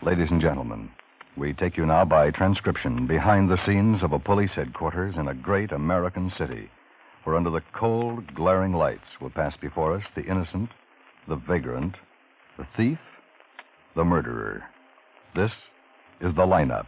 Ladies and gentlemen, we take you now by transcription behind the scenes of a police headquarters in a great American city, where under the cold, glaring lights will pass before us the innocent, the vagrant, the thief, the murderer. This is the lineup.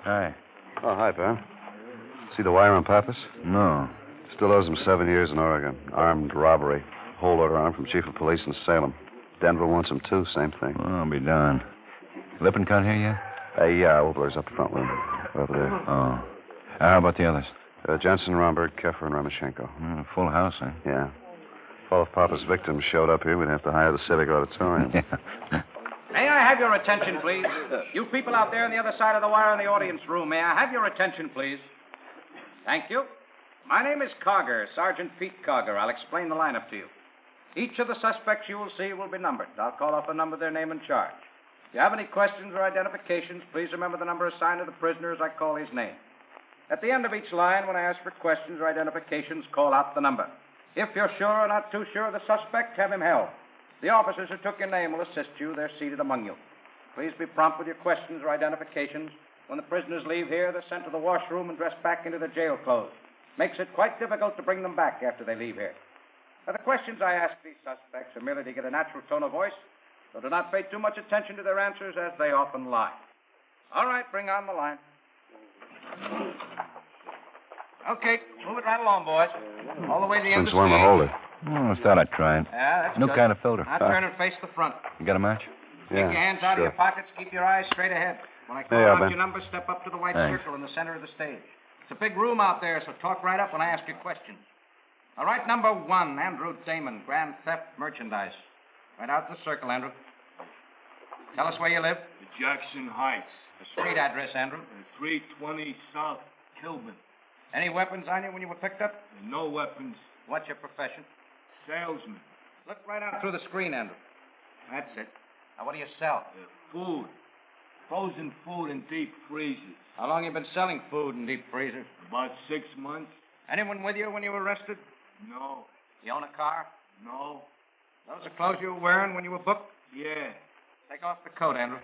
Hi. Oh, hi, pal. See the wire on Pappas? No. Still owes him 7 years in Oregon. Armed robbery. Hold order on him from Chief of Police in Salem. Denver wants him, too. Same thing. Well, I'll be darned. Lippincott here yet? Yeah, Obler's up the front room. Over there. Oh. How about the others? Jensen, Romberg, Keffer, and Ramachenko. Full house, huh? Yeah. If all of Papa's victims showed up here, we'd have to hire the Civic Auditorium. Yeah. May I have your attention, please? You people out there on the other side of the wire in the audience room, may I have your attention, please? Thank you. My name is Cogger, Sergeant Pete Cogger. I'll explain the lineup to you. Each of the suspects you will see will be numbered. I'll call off a number, their name, and charge. If you have any questions or identifications, please remember the number assigned to the prisoner as I call his name. At the end of each line, when I ask for questions or identifications, call out the number. If you're sure or not too sure of the suspect, have him held. The officers who took your name will assist you. They're seated among you. Please be prompt with your questions or identifications. When the prisoners leave here, they're sent to the washroom and dressed back into their jail clothes. Makes it quite difficult to bring them back after they leave here. Now, the questions I ask these suspects are merely to get a natural tone of voice, so do not pay too much attention to their answers, as they often lie. All right, bring on the line. Okay, move it right along, boys. All the way to the end of Since the when to stage. hold it? I thought I'd try it. Yeah, that's New good. kind of filter. Now turn and face the front. You got a match? Take your hands out of sure. your pockets. Keep your eyes straight ahead. When I call Yeah, out Ben. your number, step up to the white Thanks. circle in the center of the stage. It's a big room out there, so talk right up when I ask you questions. All right, number 1, Andrew Damon, Grand Theft Merchandise. Right out the circle, Andrew. Tell us where you live. Jackson Heights, The street address, Andrew. 320 South Kilburn. Any weapons on you when you were picked up? No weapons. What's your profession? Salesman. Look right out through the screen, Andrew. That's it. Now, what do you sell? Food. Frozen food in deep freezers. How long you been selling food in deep freezers? About 6 months. Anyone with you when you were arrested? No. You own a car? No. Those are clothes you were wearing when you were booked? Yeah. Take off the coat, Andrew.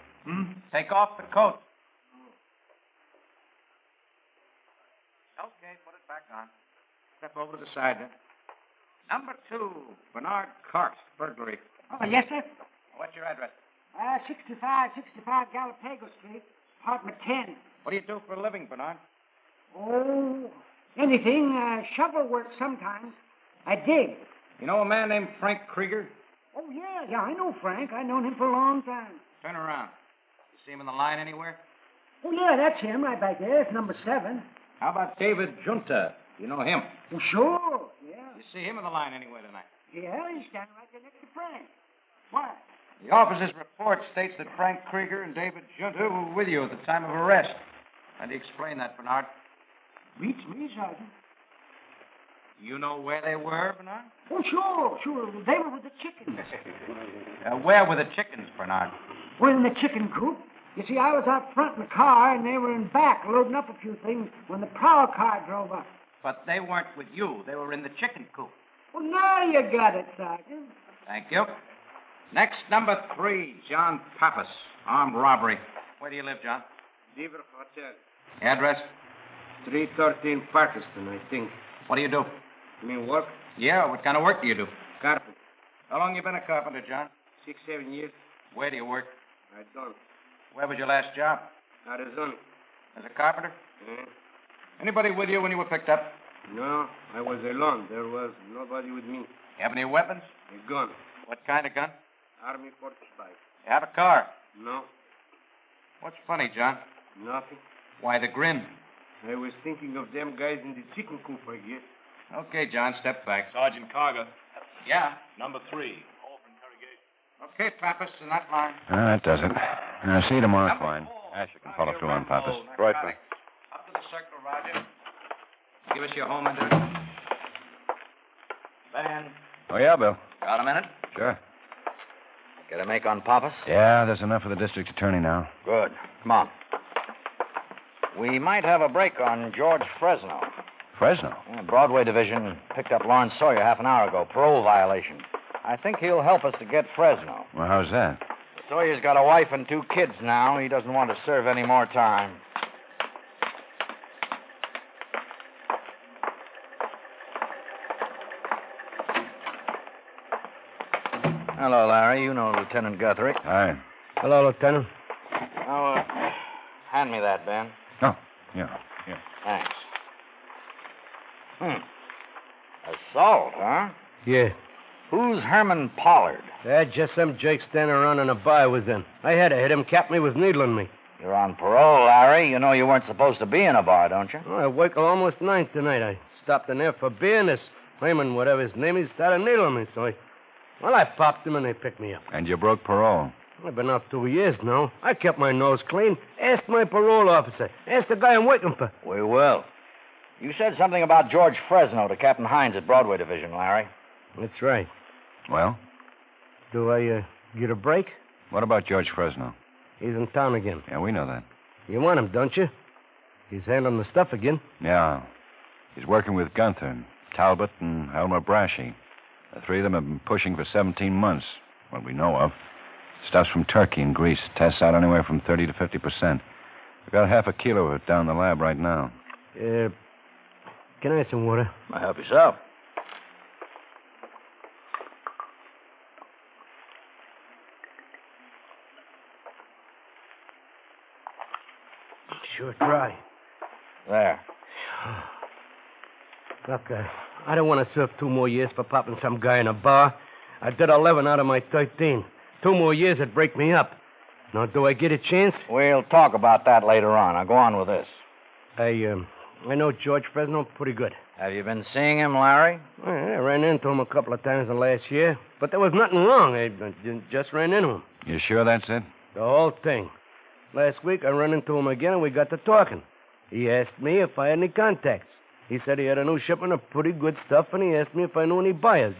Take off the coat. Okay, put it back on. Step over to the side, then. Number 2, Bernard Clark's burglary. Oh, yes, sir. What's your address? 65 Galapagos Street, apartment 10. What do you do for a living, Bernard? Oh, anything. Shovel work sometimes. I dig. You know a man named Frank Krieger? Oh, yeah, I know Frank. I've known him for a long time. Turn around. You see him in the line anywhere? Oh, yeah, that's him right back there. It's number 7. How about David Junta? You know him? Oh, sure, yeah. You see him in the line anywhere tonight? Yeah, he's standing right there next to Frank. Why? The officer's report states that Frank Krieger and David Junta were with you at the time of arrest. How do you explain that, Bernard? Beats me, Sergeant. You know where they were, Bernard? Oh, sure. They were with the chickens. Where were the chickens, Bernard? We're in the chicken coop. You see, I was out front in the car, and they were in back loading up a few things when the prowl car drove up. But they weren't with you. They were in the chicken coop. Well, now you got it, Sergeant. Thank you. Next, number 3, John Pappas, armed robbery. Where do you live, John? Beaver Hotel. Address? 313 Parkerston, I think. What do you do? You mean work? Yeah, what kind of work do you do? Carpet. How long you been a carpenter, John? 6-7 years. Where do you work? I don't. Where was your last job? Arizona. As a carpenter? Anybody with you when you were picked up? No, I was alone. There was nobody with me. You have any weapons? A gun. What kind of gun? Army 45. You have a car? No, What's funny, John? nothing. Why the grin? I was thinking of them guys in the chicken coop, I guess. Okay, John, step back. Sergeant Carger. Yeah. Number 3. Call for interrogation. Okay, Pappas, in that line. That does it. See you tomorrow, Klein. Asher can follow through on Pappas. Right, man. Up to the circle, Roger. Give us your home address. Ben. Oh, yeah, Bill. Got a minute? Sure. Get a make on Pappas? Yeah, there's enough for the district attorney now. Good. Come on. We might have a break on George Fresno. Fresno? Yeah, Broadway Division picked up Lawrence Sawyer half an hour ago. Parole violation. I think he'll help us to get Fresno. Well, how's that? Sawyer's got a wife and 2 kids now. He doesn't want to serve any more time. Hello, Larry. You know Lieutenant Guthrie. Hi. Hello, Lieutenant. Oh, hand me that, Ben. Oh, yeah. Thanks. Assault, huh? Yeah. Who's Herman Pollard? Just some jerk standing around in a bar I was in. I had to hit him. Capped me with needling me. You're on parole, Larry. You know you weren't supposed to be in a bar, don't you? I work till almost 9 tonight. I stopped in there for beer, and this Raymond, whatever his name is, started needling me. So I popped him, and they picked me up. And you broke parole. I've been out 2 years now. I kept my nose clean. Ask my parole officer. Ask the guy I'm working for. We will. You said something about George Fresno to Captain Hines at Broadway Division, Larry. That's right. Well, Do I get a break? what about George Fresno? He's in town again. Yeah, we know that. You want him, don't you? He's handling the stuff again. Yeah. He's working with Gunther, Talbot, and Elmer Brashy. The 3 of them have been pushing for 17 months, what we know of. Stuff's from Turkey and Greece. Tests out anywhere from 30 to 50%. We've got half a kilo of it down the lab right now. Can I have some water? Help yourself. Sure dry. There. Look, I don't want to serve 2 more years for popping some guy in a bar. I did 11 out of my 13. 2 more years would break me up. Now, do I get a chance? We'll talk about that later on. I'll go on with this. I know George Fresno pretty good. Have you been seeing him, Larry? I ran into him a couple of times in the last year, but there was nothing wrong. I just ran into him. You sure that's it? The whole thing. Last week, I ran into him again, and we got to talking. He asked me if I had any contacts. He said he had a new shipment of pretty good stuff, and he asked me if I knew any buyers.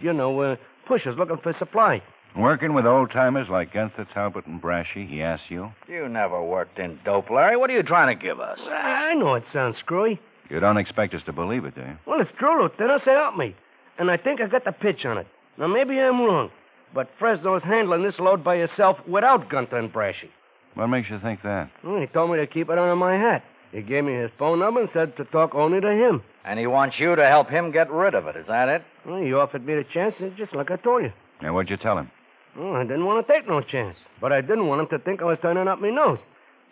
Pushers looking for supply. Working with old-timers like Gunther, Talbot, and Brashy, he asked you? You never worked in dope, Larry. What are you trying to give us? I know it sounds screwy. You don't expect us to believe it, do you? Well, it's true, Lieutenant. So help me. And I think I got the pitch on it. Now, maybe I'm wrong, but Fresno's handling this load by himself without Gunther and Brashy. What makes you think that? Well, he told me to keep it under my hat. He gave me his phone number and said to talk only to him. And he wants you to help him get rid of it. Is that it? Well, he offered me the chance, just like I told you. Now, what'd you tell him? Well, I didn't want to take no chance, but I didn't want him to think I was turning up my nose.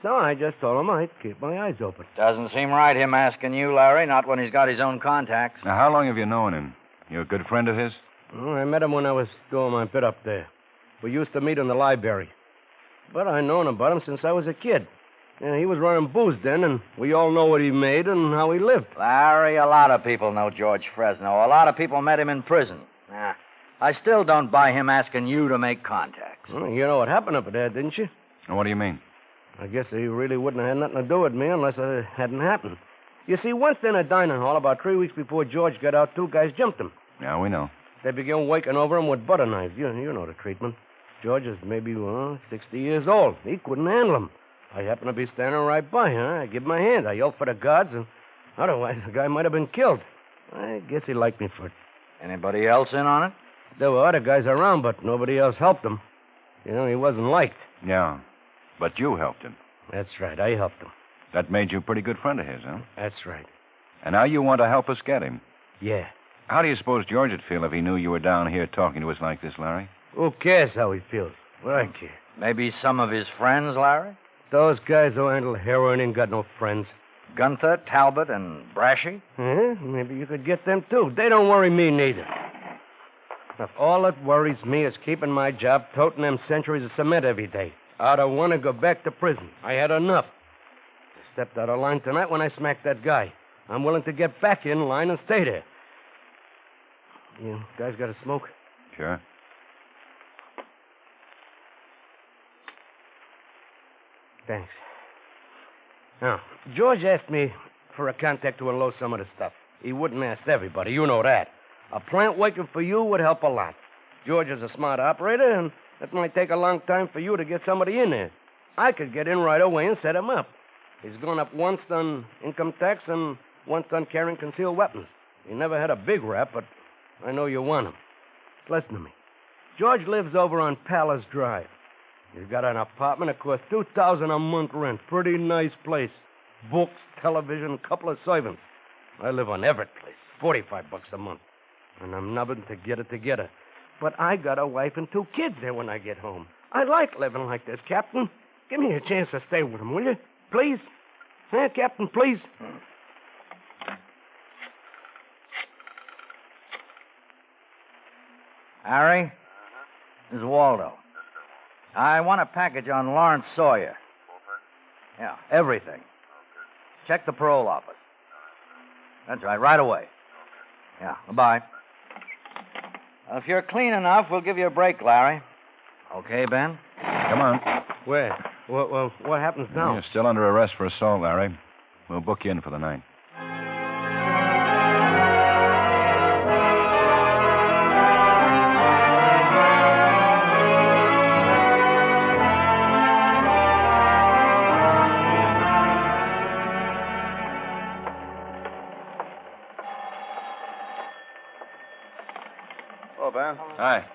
So I just told him I'd keep my eyes open. Doesn't seem right, him asking you, Larry, not when he's got his own contacts. Now, how long have you known him? You a good friend of his? Well, I met him when I was doing my bit up there. We used to meet in the library. But I known about him since I was a kid. He was running booze then, and we all know what he made and how he lived. Larry, a lot of people know George Fresno. A lot of people met him in prison. I still don't buy him asking you to make contacts. Well, you know what happened up there, didn't you? What do you mean? I guess he really wouldn't have had nothing to do with me unless it hadn't happened. You see, once in a dining hall, about 3 weeks before George got out, 2 guys jumped him. Yeah, we know. They began working over him with butter knives. You know the treatment. George is maybe 60 years old. He couldn't handle him. I happened to be standing right by, I give him a hand. I yelled for the guards, and otherwise the guy might have been killed. I guess he liked me for it. Anybody else in on it? There were other guys around, but nobody else helped him. He wasn't liked. Yeah. But you helped him. That's right. I helped him. That made you a pretty good friend of his, huh? That's right. And now you want to help us get him. Yeah. How do you suppose George would feel if he knew you were down here talking to us like this, Larry? Who cares how he feels? Well, I care. Maybe some of his friends, Larry? Those guys who handle heroin ain't got no friends. Gunther, Talbot, and Brashy? Maybe you could get them, too. They don't worry me, neither. If all that worries me is keeping my job toting them centuries of cement every day, I don't want to go back to prison. I had enough. I stepped out of line tonight when I smacked that guy. I'm willing to get back in line and stay there. You guys got a smoke? Sure. Thanks. Now, George asked me for a contact to unload some of the stuff. He wouldn't ask everybody. You know that. A plant working for you would help a lot. George is a smart operator, and it might take a long time for you to get somebody in there. I could get in right away and set him up. He's gone up once on income tax and once on carrying concealed weapons. He never had a big rap, but I know you want him. Listen to me. George lives over on Palace Drive. He's got an apartment that costs $2,000 a month rent. Pretty nice place. Books, television, a couple of servants. I live on Everett Place. $45 a month. And I'm nubbing to get it together. But I got a wife and 2 kids there when I get home. I like living like this, Captain. Give me a chance to stay with him, will you? Please? Huh, Captain, please? Harry? This is Waldo. I want a package on Lawrence Sawyer. Yeah, everything. Check the parole office. That's right away. Yeah, bye. If you're clean enough, we'll give you a break, Larry. Okay, Ben? Come on. Where? Well, what happens now? You're still under arrest for assault, Larry. We'll book you in for the night. Hello, Ben. Hi.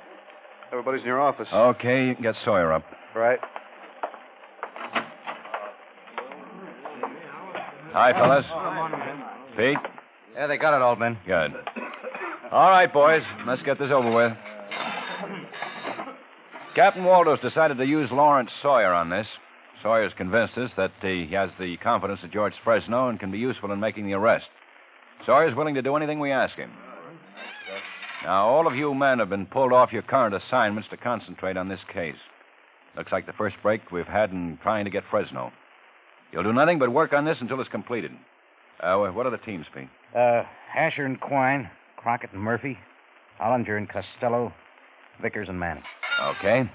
Everybody's in your office. Okay, you can get Sawyer up. Right. Hi, fellas. Pete? Yeah, they got it all, Ben. Good. All right, boys. Let's get this over with. Captain Waldo's decided to use Lawrence Sawyer on this. Sawyer's convinced us that he has the confidence of George Fresno and can be useful in making the arrest. Sawyer's willing to do anything we ask him. Now, all of you men have been pulled off your current assignments to concentrate on this case. Looks like the first break we've had in trying to get Fresno. You'll do nothing but work on this until it's completed. What are the teams, Pete? Asher and Quine, Crockett and Murphy, Hollinger and Costello, Vickers and Manning. Okay.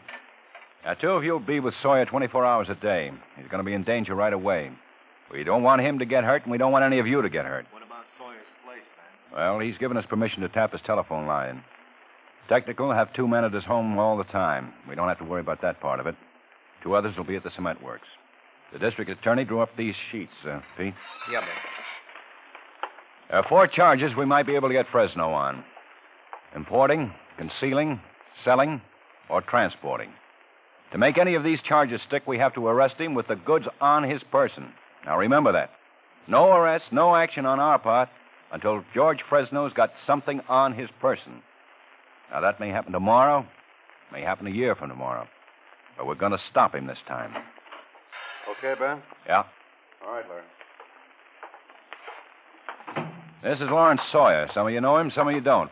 Now, 2 of you will be with Sawyer 24 hours a day. He's going to be in danger right away. We don't want him to get hurt, and we don't want any of you to get hurt. What about Sawyer's place, man? Well, he's given us permission to tap his telephone line. Technical will have 2 men at his home all the time. We don't have to worry about that part of it. 2 others will be at the cement works. The district attorney drew up these sheets, Pete. Yeah, Ben. There are 4 charges we might be able to get Fresno on. Importing, concealing, selling, or transporting. To make any of these charges stick, we have to arrest him with the goods on his person. Now, remember that. No arrest, no action on our part until George Fresno's got something on his person. Now, that may happen tomorrow, may happen a year from tomorrow. But we're going to stop him this time. Okay, Ben? Yeah? All right, Larry. This is Lawrence Sawyer. Some of you know him, some of you don't.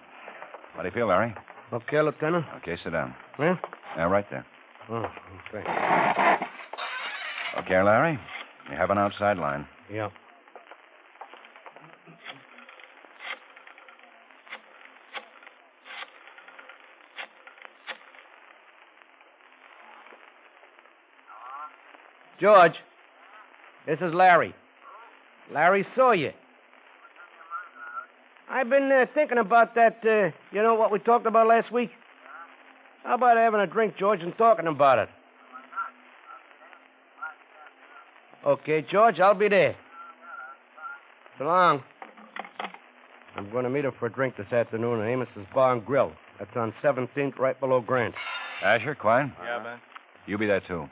How do you feel, Larry? Okay, Lieutenant. Okay, sit down. Yeah? Yeah, right there. Oh, okay. Okay, Larry. You have an outside line. Yeah. George, this is Larry. Larry Sawyer. I've been thinking about that, you know what we talked about last week? How about having a drink, George, and talking about it? Okay, George, I'll be there. So long. I'm going to meet him for a drink this afternoon at Amos's Bar and Grill. That's on 17th, right below Grant. Asher, Quine? Yeah, Ben. You be there, too.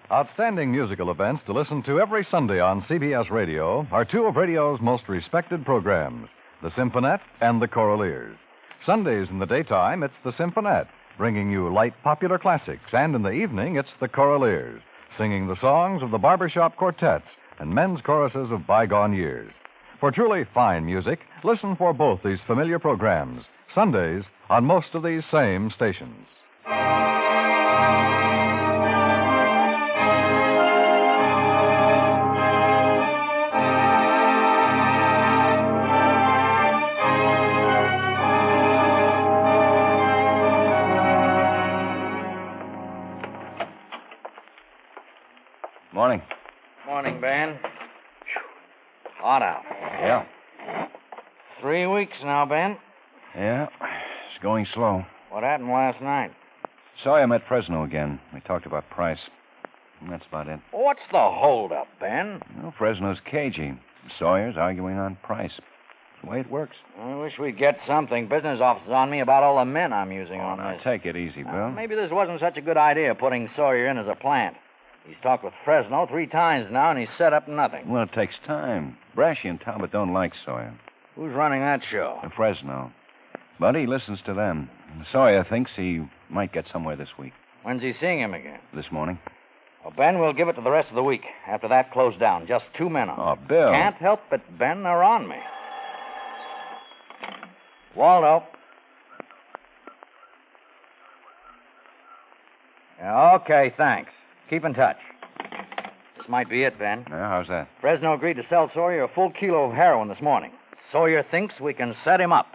Outstanding musical events to listen to every Sunday on CBS Radio are 2 of radio's most respected programs, the Symphonette and the Choraleers. Sundays in the daytime, it's the Symphonette, bringing you light popular classics, and in the evening, it's the Choraleers, singing the songs of the barbershop quartets and men's choruses of bygone years. For truly fine music, listen for both these familiar programs, Sundays on most of these same stations. Morning. Morning, Ben. Hot out. Yeah. 3 weeks now, Ben. Yeah. It's going slow. What happened last night? Sawyer met Fresno again. We talked about price. And that's about it. What's the holdup, Ben? Well, Fresno's cagey. Sawyer's arguing on price. It's the way it works. I wish we'd get something. Business office on me about all the men I'm using on Now, this. take it easy, Bill. Maybe this wasn't such a good idea, putting Sawyer in as a plant. He's talked with Fresno 3 times now, and he's set up nothing. Well, it takes time. Brashy and Talbot don't like Sawyer. Who's running that show? Fresno. But he listens to them. Sawyer thinks he might get somewhere this week. When's he seeing him again? This morning. Well, Ben, we'll give it to the rest of the week. After that, close down. Just 2 men on. Oh, Bill. Can't help it, Ben. They're on me. Waldo. Okay, thanks. Keep in touch. This might be it, Ben. Yeah, how's that? Fresno agreed to sell Sawyer a full kilo of heroin this morning. Sawyer thinks we can set him up.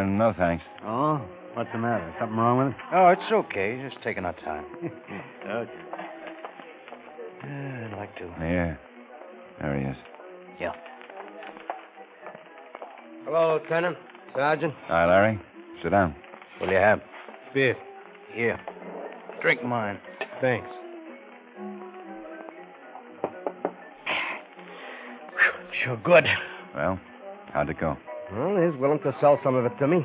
No, thanks. Oh? What's the matter? Something wrong with it? Oh, it's okay. Just taking our time. Okay. I'd like to. Yeah. There he is. Yeah. Hello, Lieutenant. Sergeant. Hi, Larry. Sit down. What do you have? Beer. Here. Drink mine. Thanks. Sure good. Well, how'd it go? Well, he's willing to sell some of it to me.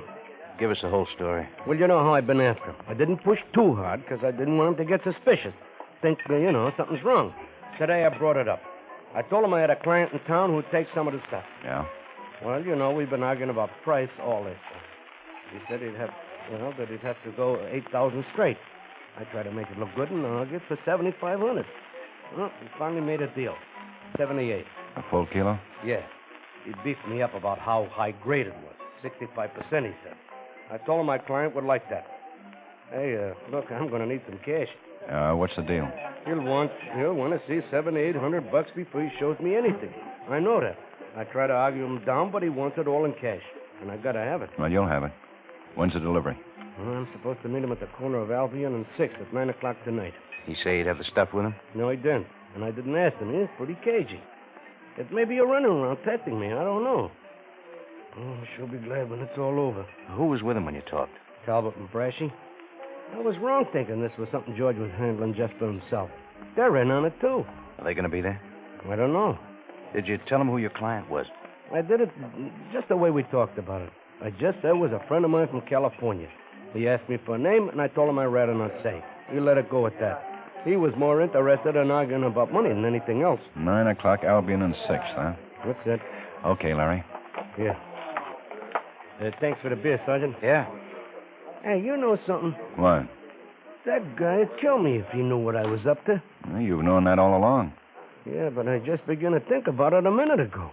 Give us the whole story. Well, you know how I've been after him. I didn't push too hard because I didn't want him to get suspicious. Think, something's wrong. Today I brought it up. I told him I had a client in town who'd take some of the stuff. Yeah? Well, we've been arguing about price all this. He said he'd have to go 8,000 straight. I tried to make it look good and argued for 7,500. Well, he finally made a deal. 78. A full kilo? Yeah. He beefed me up about how high grade it was. 65%, he said. I told him my client would like that. Hey, look, I'm going to need some cash. What's the deal? He'll want to see $700-800 before he shows me anything. I know that. I try to argue him down, but he wants it all in cash. And I got to have it. Well, you'll have it. When's the delivery? Well, I'm supposed to meet him at the corner of Albion and 6th at 9 o'clock tonight. He say he'd have the stuff with him? No, he didn't. And I didn't ask him. He's pretty cagey. It may be a running around testing me. I don't know. Oh, I shall be glad when it's all over. Who was with him when you talked? Talbot and Brashy. I was wrong thinking this was something George was handling just for himself. They're in on it, too. Are they going to be there? I don't know. Did you tell him who your client was? I did it just the way we talked about it. I just said it was a friend of mine from California. He asked me for a name, and I told him I'd rather not say. We let it go at that. He was more interested in arguing about money than anything else. 9 o'clock, Albion and 6th, huh? That's it. Okay, Larry. Yeah. Thanks for the beer, Sergeant. Yeah. Hey, you know something? What? That guy'd kill me if he knew what I was up to. Well, you've known that all along. Yeah, but I just began to think about it a minute ago.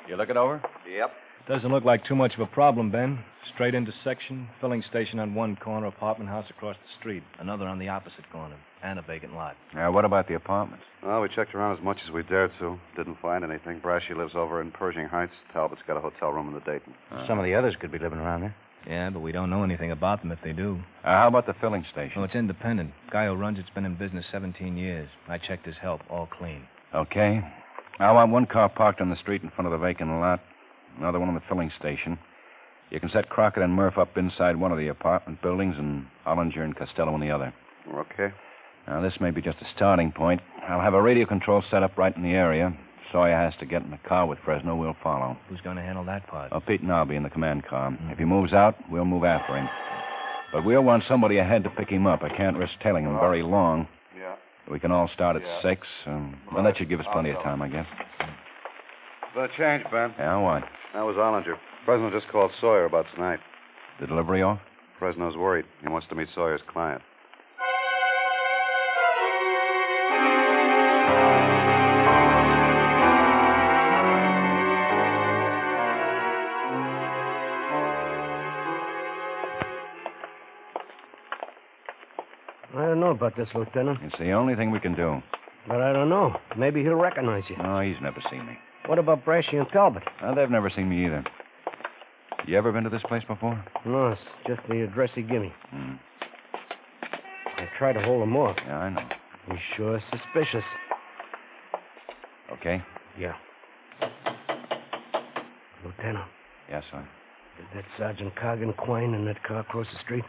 You look it over? Yep. Doesn't look like too much of a problem, Ben. Straight intersection, filling station on one corner, apartment house across the street, another on the opposite corner, and a vacant lot. What about the apartments? Well, we checked around as much as we dared to. Didn't find anything. Brashy lives over in Pershing Heights. Talbot's got a hotel room in the Dayton. Some of the others could be living around there. Yeah, but we don't know anything about them if they do. How about the filling station? Oh, it's independent. Guy who runs it's been in business 17 years. I checked his help, all clean. Okay. I want one car parked on the street in front of the vacant lot, another one on the filling station. You can set Crockett and Murph up inside one of the apartment buildings and Ollinger and Costello in the other. Okay. Now, this may be just a starting point. I'll have a radio control set up right in the area. Sawyer has to get in the car with Fresno. We'll follow. Who's going to handle that part? Pete and I'll be in the command car. If he moves out, we'll move after him. But we'll want somebody ahead to pick him up. I can't risk tailing him very long. Yeah. We can all start at 6. Well, that should give us plenty of time, I guess. Been a change, Ben. Yeah, what? That was Ollinger. Fresno just called Sawyer about tonight. The delivery off? Fresno's worried. He wants to meet Sawyer's client. about this, Lieutenant. It's the only thing we can do. But I don't know. Maybe he'll recognize you. No, he's never seen me. What about Brashy and Talbot? They've never seen me either. You ever been to this place before? No, it's just the address he gave me. Hmm. I tried to hold him off. Yeah, I know. He's sure suspicious. Okay? Yeah. Lieutenant, Yes, sir. did that Sergeant Cargan Quine in that car across the street?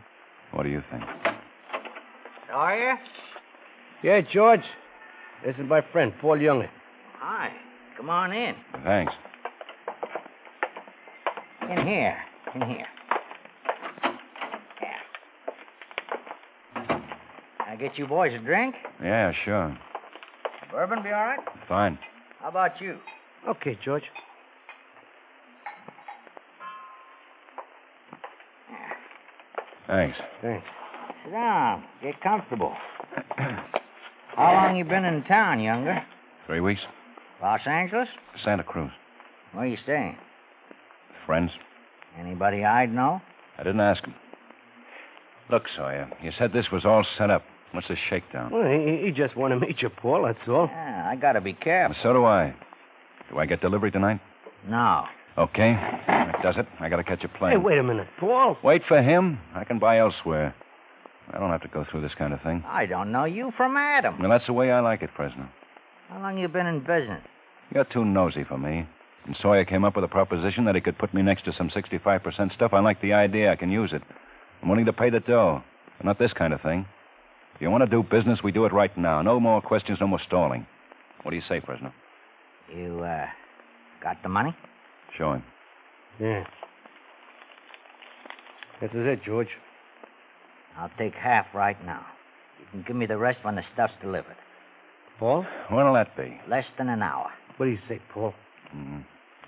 What do you think? Are you? Yeah, George. This is my friend, Paul Younger. Hi. Come on in. Thanks. In here. Yeah. I get you boys a drink? Yeah, sure. Bourbon be all right? Fine. How about you? Okay, George. Thanks. Thanks. Sit down. Get comfortable. How long you been in town, Younger? 3 weeks. Los Angeles? Santa Cruz. Where you staying? Friends? Anybody I'd know? I didn't ask him. Look, Sawyer, you said this was all set up. What's the shakedown? Well, he just wanted to meet you, Paul, that's all. Yeah, I gotta be careful. So do I. Do I get delivery tonight? No. Okay. That does it. I gotta catch a plane. Hey, wait a minute, Paul. Wait for him. I can buy elsewhere. I don't have to go through this kind of thing. I don't know you from Adam. Well, that's the way I like it, Fresno. How long you been in business? You're too nosy for me. And Sawyer came up with a proposition that he could put me next to some 65% stuff. I like the idea. I can use it. I'm willing to pay the dough. But not this kind of thing. If you want to do business, we do it right now. No more questions, no more stalling. What do you say, Fresno? You, got the money? Show him. Yeah. This is it, George. I'll take half right now. You can give me the rest when the stuff's delivered. Paul? When'll that be? Less than an hour. What do you say, Paul?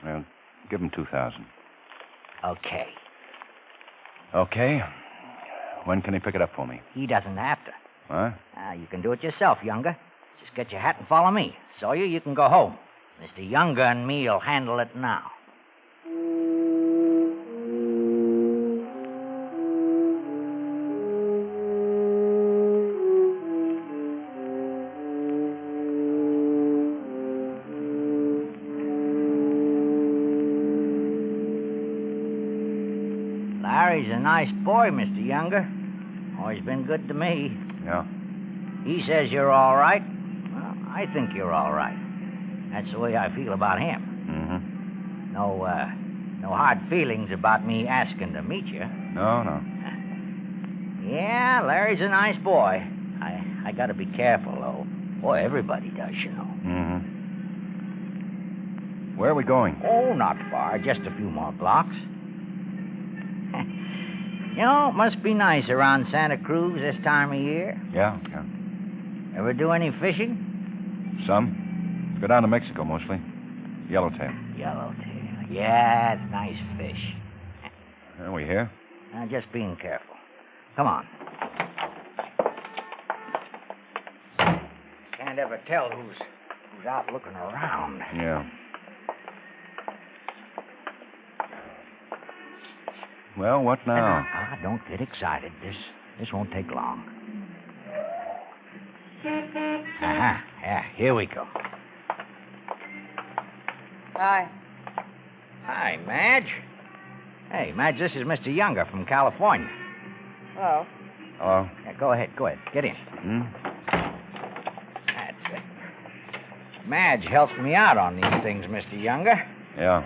Well, give him 2,000. Okay. Okay. When can he pick it up for me? He doesn't have to. Huh? You can do it yourself, Younger. Just get your hat and follow me. Sawyer, you can go home. Mr. Younger and me'll handle it now. Larry's a nice boy, Mr. Younger. Always been good to me. Yeah. He says you're all right. Well, I think you're all right. That's the way I feel about him. Mm-hmm. No hard feelings about me asking to meet you. No. Yeah, Larry's a nice boy. I gotta be careful, though. Boy, everybody does, you know. Mm-hmm. Where are we going? Oh, not far. Just a few more blocks. You know, it must be nice around Santa Cruz this time of year. Yeah. Ever do any fishing? Some. Go down to Mexico, mostly. Yellowtail. Yellowtail. Yeah, it's nice fish. Are we here? Just being careful. Come on. Can't ever tell who's out looking around. Yeah. Well, what now? Don't get excited. This won't take long. Yeah, here we go. Hi. Hi, Madge. Hey, Madge, this is Mr. Younger from California. Hello. Hello. Yeah, go ahead. Get in. Hmm? That's it. Madge helps me out on these things, Mr. Younger. Yeah.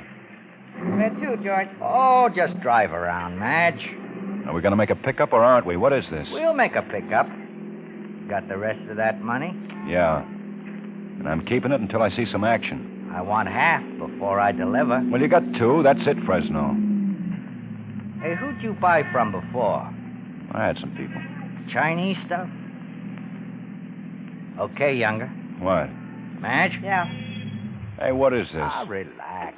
Where to, George? Oh, just drive around, Madge. Are we going to make a pickup or aren't we? What is this? We'll make a pickup. Got the rest of that money? Yeah. And I'm keeping it until I see some action. I want half before I deliver. Well, you got 2. That's it, Fresno. Hey, who'd you buy from before? I had some people. Chinese stuff? Okay, Younger. What? Madge? Yeah. Hey, what is this? Relax.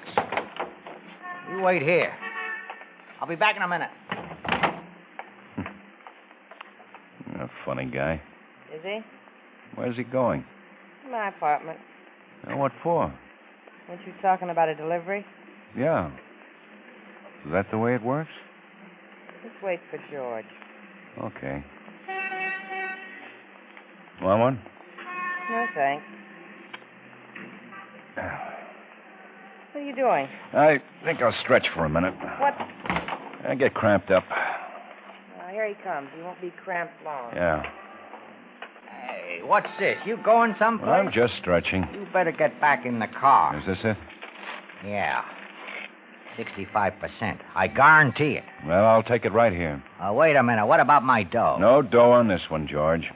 You wait here. I'll be back in a minute. You're a funny guy. Is he? Where's he going? My apartment. What for? Weren't you talking about a delivery? Yeah. Is that the way it works? Just wait for George. Okay. Want one? No, thanks. What are you doing? I think I'll stretch for a minute. What? I get cramped up. Here he comes. He won't be cramped long. Yeah. Hey, what's this? You going someplace? Well, I'm just stretching. You better get back in the car. Is this it? Yeah. 65%. I guarantee it. Well, I'll take it right here. Wait a minute. What about my dough? No dough on this one, George.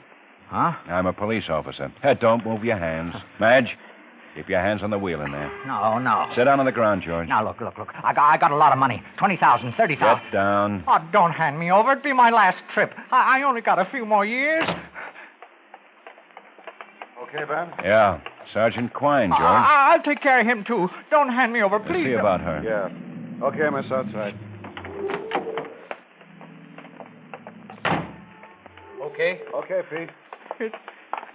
Huh? I'm a police officer. Hey, don't move your hands. Madge, keep your hands on the wheel in there. No. Sit down on the ground, George. Now, look. I got a lot of money. 20,000, 30,000. Get down. Oh, don't hand me over. It'd be my last trip. I only got a few more years. Okay, Ben? Yeah. Sergeant Quine, George. I'll take care of him, too. Don't hand me over, please. See about her. Yeah. Okay, Miss Outside. Okay? Okay, Pete.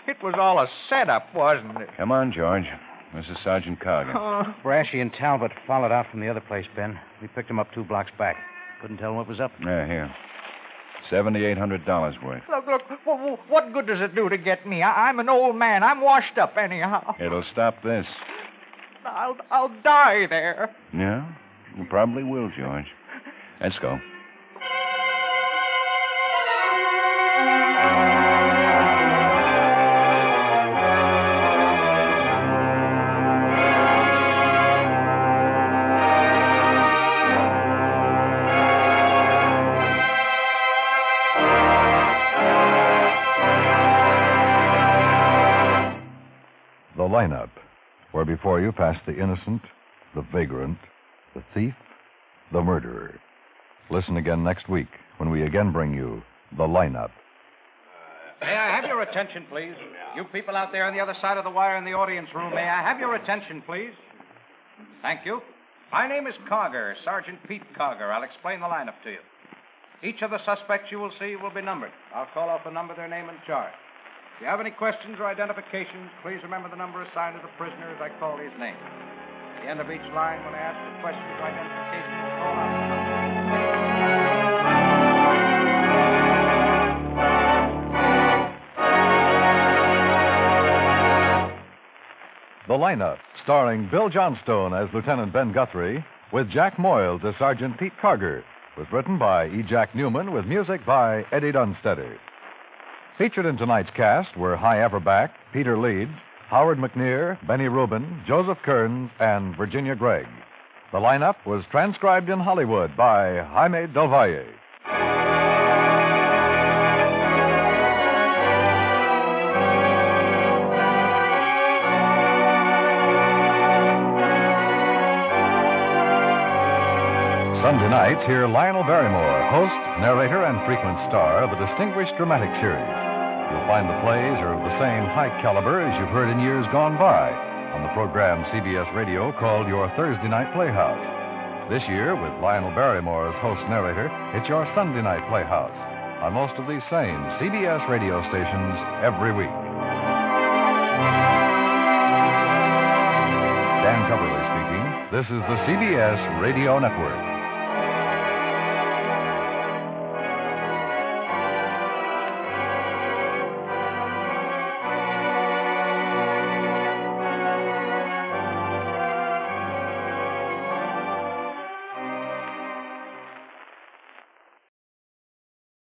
It was all a setup, wasn't it? Come on, George. This is Sergeant Cargan. Brashy and Talbot followed out from the other place, Ben. We picked them up 2 blocks back. Couldn't tell what was up. Yeah, here. $7,800 worth. Look. What good does it do to get me? I'm an old man. I'm washed up anyhow. It'll stop this. I'll die there. Yeah? You probably will, George. Let's go. The lineup, where before you pass the innocent, the vagrant, the thief, the murderer. Listen again next week when we again bring you the lineup. May I have your attention, please? You people out there on the other side of the wire in the audience room, may I have your attention, please? Thank you. My name is Cogger, Sergeant Pete Cogger. I'll explain the lineup to you. Each of the suspects you will see will be numbered. I'll call off the number, their name, and charge. If you have any questions or identifications, please remember the number assigned to the prisoner as I call his name. At the end of each line, when I ask for questions or identifications, call out the number. The lineup, starring Bill Johnstone as Lieutenant Ben Guthrie, with Jack Moyles as Sergeant Pete Carger, was written by E. Jack Newman with music by Eddie Dunstetter. Featured in tonight's cast were Hy Everback, Peter Leeds, Howard McNear, Benny Rubin, Joseph Kearns, and Virginia Gregg. The lineup was transcribed in Hollywood by Jaime Del Valle. Sunday nights, hear Lionel Barrymore, host, narrator, and frequent star of a distinguished dramatic series. You'll find the plays are of the same high caliber as you've heard in years gone by on the program CBS Radio called Your Thursday Night Playhouse. This year, with Lionel Barrymore as host-narrator, it's your Sunday Night Playhouse on most of these same CBS radio stations every week. Dan Coverly speaking. This is the CBS Radio Network.